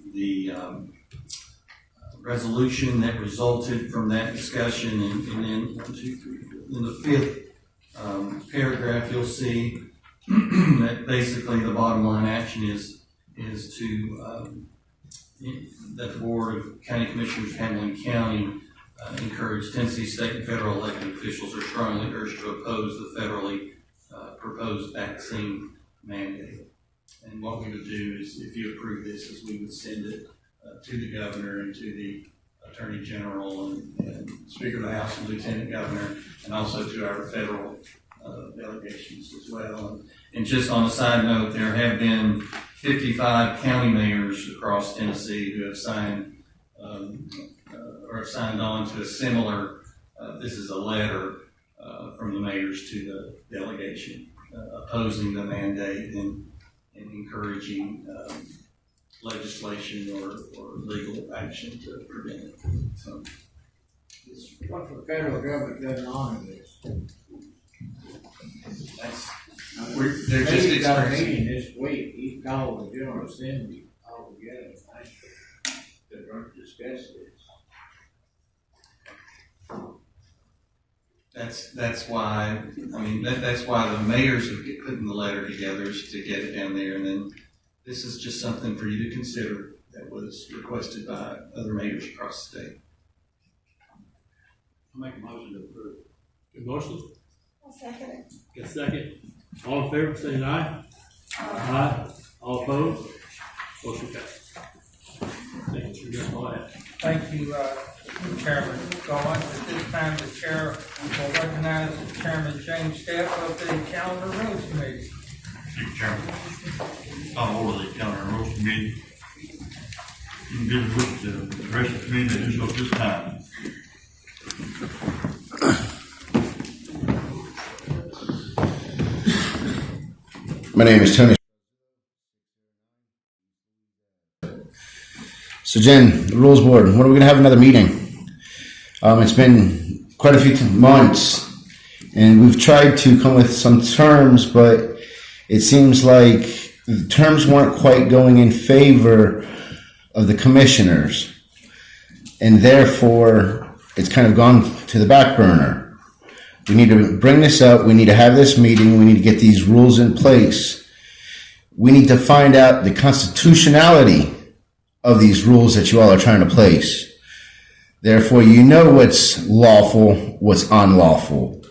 resolution that resulted from that discussion, and then in the 5th paragraph you'll see that basically the bottom line action is to that the Board of County Commissioners, Hamblen County, encourage Tennessee state and federal elected officials are strongly urged to oppose the federally proposed vaccine mandate. And what we would do is, if you approve this, is we would send it to the governor and to the Attorney General and Speaker of the House and Lieutenant Governor, and also to our federal delegations as well. And just on a side note, there have been 55 county mayors across Tennessee who have signed or signed on to a similar, this is a letter from the mayors to the delegation opposing the mandate and encouraging legislation or legal action to prevent it. So What the federal government doesn't honor this? That's, They're just He's got a expressing. meeting this week, he called the General Assembly all together, I think, they're going to discuss this. That's why, I mean, that's why the mayors are putting the letter together is to get it down there. And then this is just something for you to consider that was requested by other mayors across the state. I'll make a motion to approve. Good motion? I'll second it. Get a second. All in favor, say aye. Aye. All opposed? Motion passed. Thank you. That's all I have. Thank you, Chairman Goins. At this time, the chair will recognize Chairman James Stepp of the Calendar Roads Committee. Mr. Chairman, I'll order the county and road committee. You can get with the rest of the committee that do so at this time. My name is Tony. So Jen, the rules board, when are we going to have another meeting? It's been quite a few months, and we've tried to come with some terms, but it seems like the terms weren't quite going in favor of the commissioners, and therefore it's kind of gone to the back burner. We need to bring this up. We need to have this meeting. We need to get these rules in place. We need to find out the constitutionality of these rules that you all are trying to place. Therefore, you know what's lawful, what's unlawful.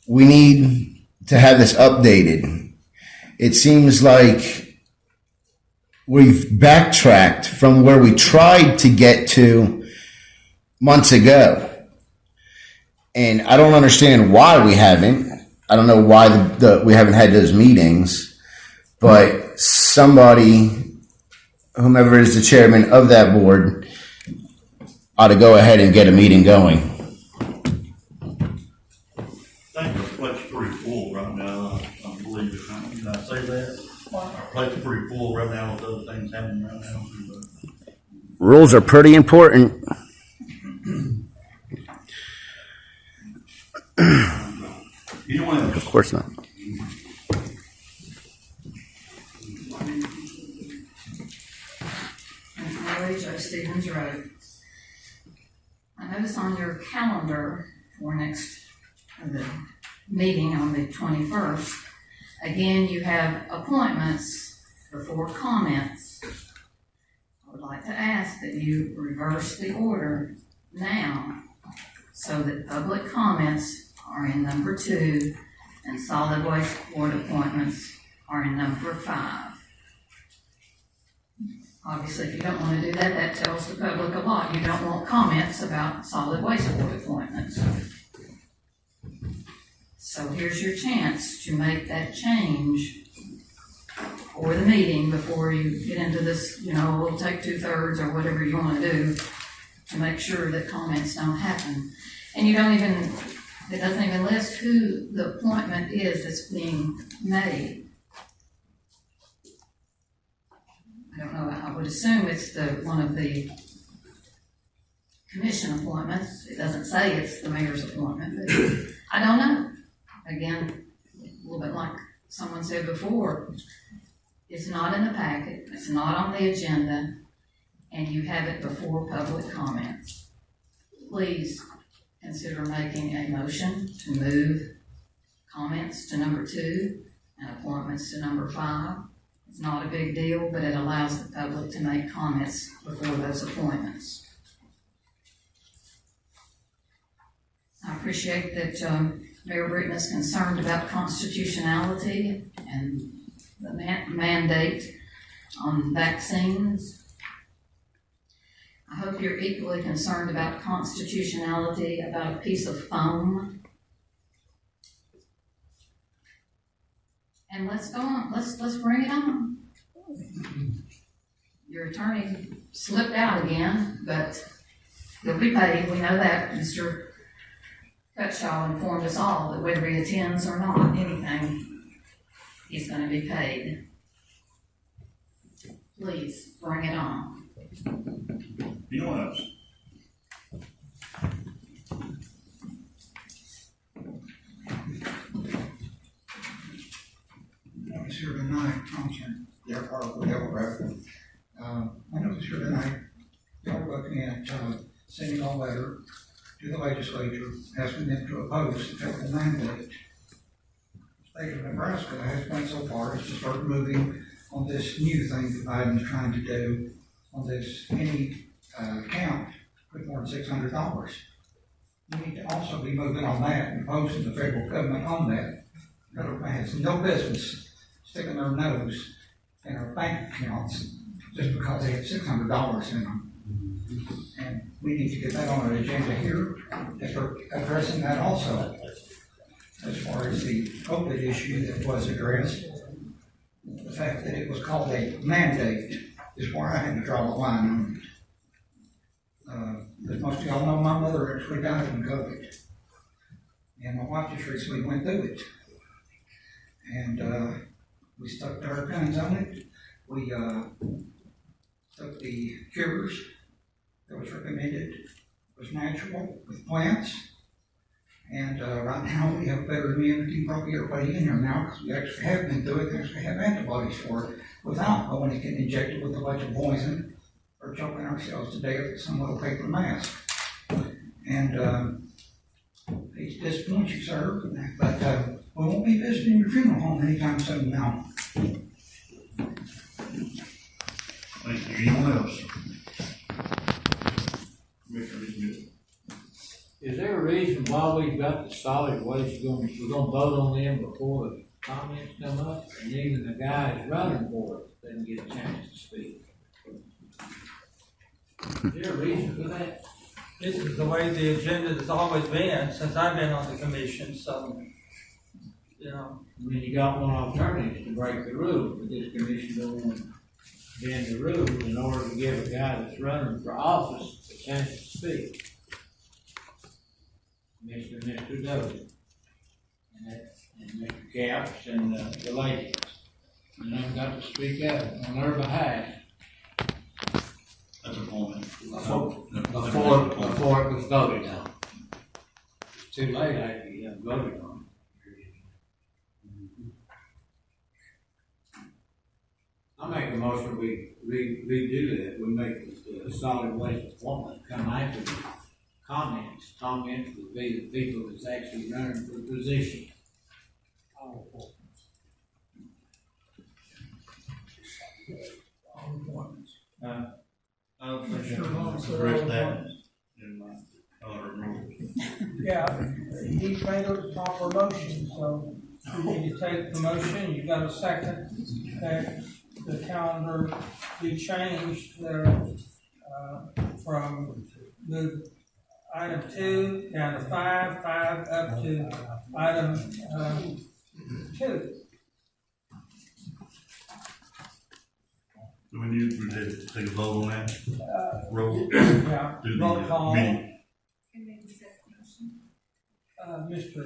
We need to have this updated. It seems like we've backtracked from where we tried to get to months ago. And I don't understand why we haven't. I don't know why we haven't had those meetings, but somebody, whomever is the chairman of that board, ought to go ahead and get a meeting going. I think our plate's pretty full right now, I believe. Did I say that? Our plate's pretty full right now with other things happening right now. Rules are pretty important. Anyone else? Of course not. Joe Stevens Road. I notice on your calendar for the meeting on the 21st, again, you have appointments before comments. I would like to ask that you reverse the order now so that public comments are in number 2 and solid waste board appointments are in number 5. Obviously, if you don't want to do that, that tells the public a lot. You don't want comments about solid waste board appointments. So here's your chance to make that change for the meeting before you get into this, we'll take 2/3 or whatever you want to do to make sure that comments don't happen. And it doesn't even list who the appointment is that's being made. I don't know, I would assume it's one of the commission appointments. It doesn't say it's the mayor's appointment, but I don't know. Again, a little bit like someone said before, it's not in the packet, it's not on the agenda, and you have it before public comments. Please consider making a motion to move comments to number 2 and appointments to number 5. It's not a big deal, but it allows the public to make comments before those appointments. I appreciate that Mayor Britton is concerned about constitutionality and the mandate on vaccines. I hope you're equally concerned about constitutionality about a piece of foam. And let's go on, let's bring it on. Your attorney slipped out again, but he'll be paid, we know that. Mr. Cutshaw informed us all that whether he attends or not, anything, he's gonna be paid. Please, bring it on. Anyone else? us here tonight, on their part of the railroad. I know this here tonight, y'all looking at, sending a letter to the legislature, asking them to oppose the federal mandate. The state of Nebraska has went so far as to start moving on this new thing that Biden's trying to do on this any account with more than $600. We need to also be moving on that and opposing the federal government on that. The government has no business sticking their nose in our bank accounts just because they have $600 in them. And we need to get that on an agenda here and start addressing that also. As far as the COVID issue that was addressed, the fact that it was called a mandate is where I had to draw the line on it. As most of y'all know, my mother actually died from COVID. And my wife just recently went through it. And we stuck to our guns on it. We took the cures that was recommended, was natural, with plants. And right now we have better immunity, probably everybody in here now, because we actually have been through it, and actually have antibodies for it, without going to get injected with a bunch of poison, or choking ourselves to death with some little paper mask. And it's disappointing you, sir, but we won't be visiting your funeral home anytime soon now. Thank you. Anyone else? Commissioner Smith. Is there a reason why we've got the solid waste we're gonna vote on them before the comments come up, and even the guys running for it doesn't get a chance to speak? Is there a reason for that? This is the way the agenda has always been since I've been on the commission, so, you know. I mean, you got one alternative to break the rules, but this commission don't want to bend the rules in order to give a guy that's running for office a chance to speak. Mr. Doty, and Mr. Caps, and the ladies. And I've got to speak out on their behalf. That's a point. Before it was voted on. It's too late after you have voted on it. I make a motion we do that. We make the solid waste appointment come after the comments will be the people that's actually running for the position. I don't think address that in other rules. Yeah, he's made a proper motion, so you need to take the motion, you got a second, that the calendar be changed, from the item 2 down to 5, 5 up to item 2. Do we need to take a vote on that? Roll. Yeah, Do the roll call. meeting. Mr.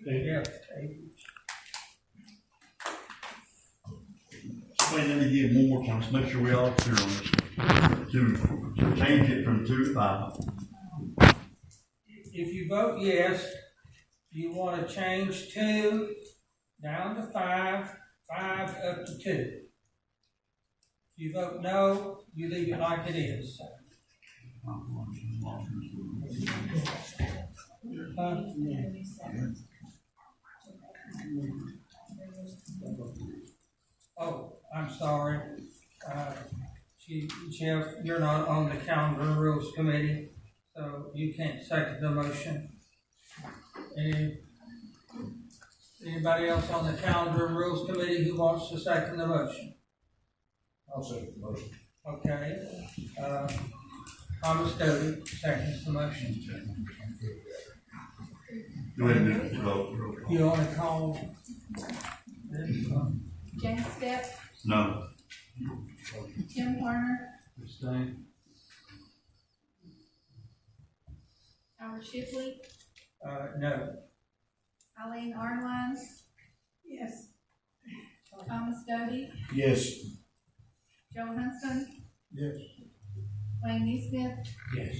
David. Wait, let me give one more time, let's make sure we all clear on this. To change it from 2 to 5. If you vote yes, you want to change 2 down to 5, 5 up to 2. If you vote no, you leave it like it is. Oh, I'm sorry. Jeff, you're not on the calendar and rules committee, so you can't second the motion. Anybody else on the calendar and rules committee who wants to second the motion? I'll second the motion. Okay. Thomas Doty seconds the motion. Go ahead and vote. You want to call? James Stepp, No. Tim Turner, Abstain. Howard Shipley, No. Eileen Arnwine. Yes. Thomas Doty, Yes. Joe Huntston, Yes. Wayne Neesmith, Yes.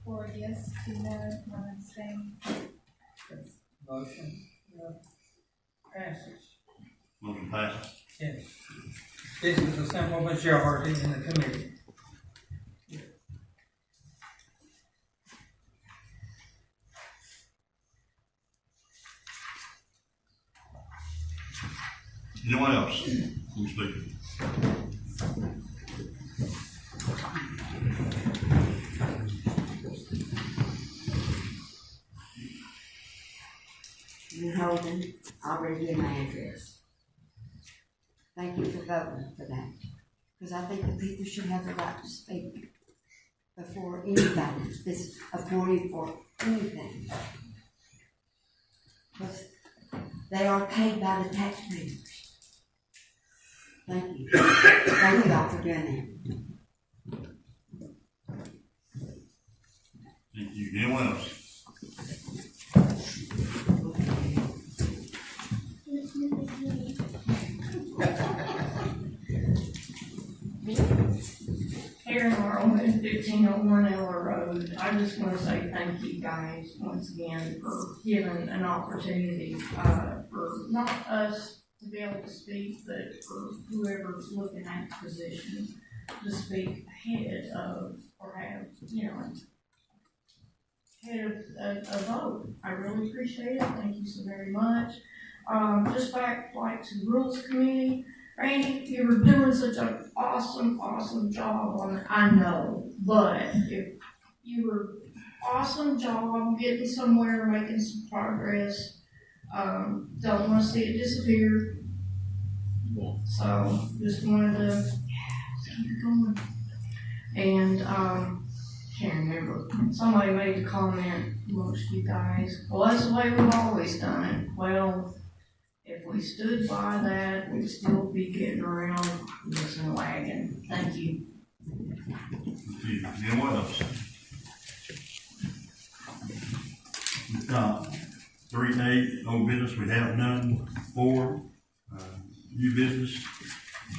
4 yes, 2 no, 1 abstain. Motion. Yeah. Passes. Motion passes. Yes. This is a simple majority in the committee. Anyone else who's speaking? And Holden, already in my address. Thank you for voting for that, because I think the people should have the right to speak before anybody is appointed for anything. Because they are paid by the taxpayers. Thank you. Thank you all for doing Thank you. Anyone else? Karen Morrowman, 1501 Eller Road. I just want to say thank you guys once again for giving an opportunity for not us to be able to speak, but for whoever's looking at the position to speak ahead of, or have, ahead of a vote. I really appreciate it. Thank you so very much. Just back like to the Rules Committee. Randy, you were doing such an awesome job on it, I know, but if you were awesome job getting somewhere, making some progress, don't want to see it disappear. So, just wanted to keep it going. And, can't remember, somebody made a comment amongst you guys, well, that's the way we've always done it. Well, if we stood by that, we'd still be getting around missing wagon. Thank you. Anyone else? 3A, old business, we have none. 4, new business.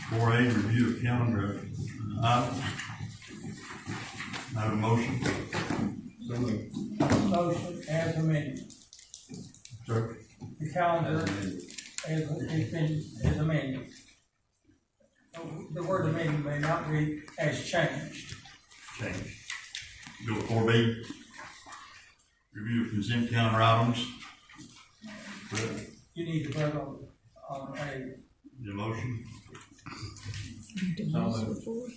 4A, review of calendar items. I have a motion. So moved. Motion as amended. Sir? The calendar is amended. The word amended may not be as changed. Change. Go to 4B. Review of consent calendar items. You need to vote on a. The motion. So moved.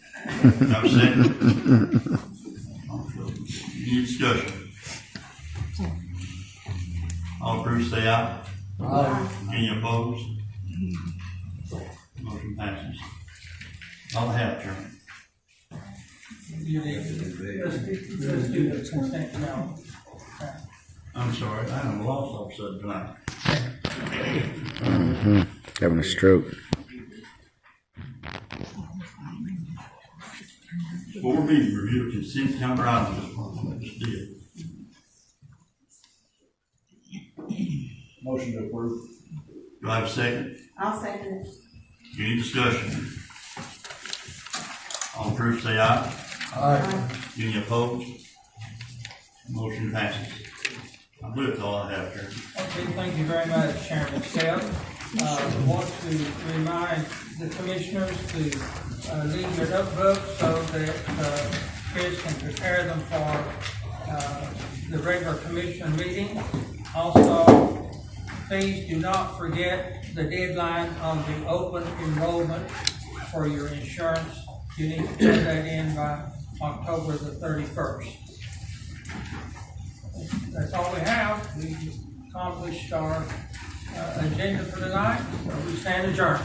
Have a second. Any discussion? All approved, say aye. Aye. Any opposed? Motion passes. All I have, Chairman. You need to, let's do the consent now. I'm sorry, I am lost all of a sudden tonight. Having a stroke. 4B, review of consent calendar items. Just did. Motion to approve. Do I have a second? I'll second it. Any discussion? All approved, say aye. Aye. Any opposed? Motion passes. I believe that's all I have, Chairman. Okay, thank you very much, Chairman Step. I want to remind the commissioners to leave their notebooks so that kids can prepare them for the regular commission meeting. Also, please do not forget the deadline on the open enrollment for your insurance. You need to put that in by October the 31st. That's all we have. We've accomplished our agenda for tonight. We stand adjourned.